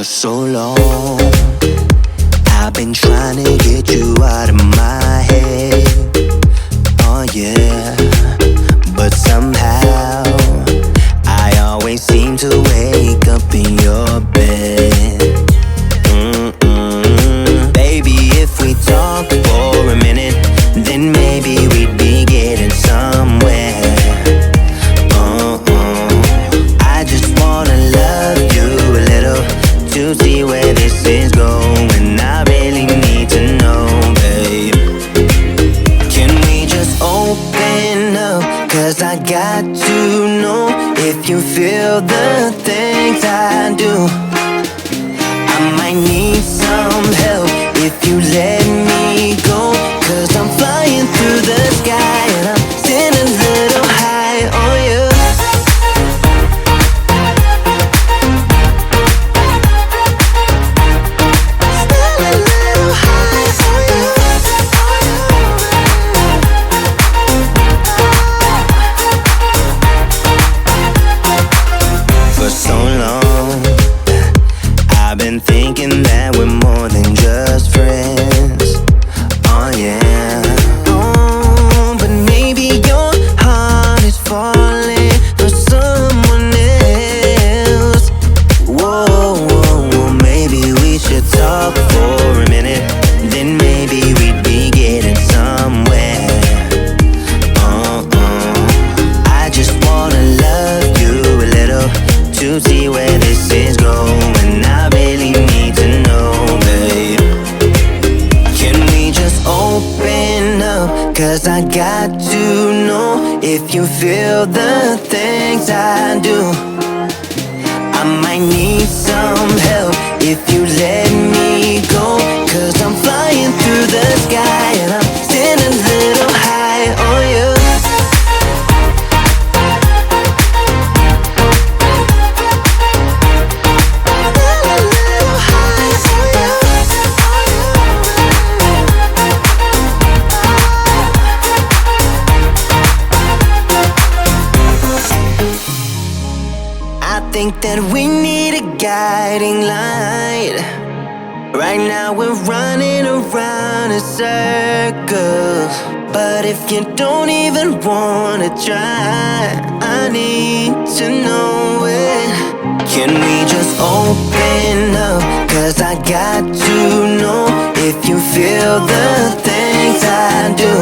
For so long, I've been trying to get you out of my head. Oh yeah, but somehow I always seem to wake up in your bed. Baby, if we talk for a minute, then maybe we'd be getting somewhere. I just wanna love you a little to see where this is going. I really need to know, babe. Can we just open up? 'Cause I got to know if you feel the things I do. I might need some help if you let me go. 'Cause I'm flying through the sky and I'm still a little high on you. I've been thinking that we're more than just friends. Oh yeah. Oh, but maybe your heart is falling for someone else. Whoa, whoa, whoa. Maybe we should talk for a minute, then maybe we'd be getting somewhere. I just wanna love you a little to see where this is going. I really need to know, babe. Can we just open up? 'Cause I got to know if you feel the things I do. I might need some help if you let me go. 'Cause I'm flying through the sky and I'm still a little high on you. I think that we need a guiding light. Right now we're running around in circles, but if you don't even wanna try, I need to know it. Can we just open up? 'Cause I got to know if you feel the things I do.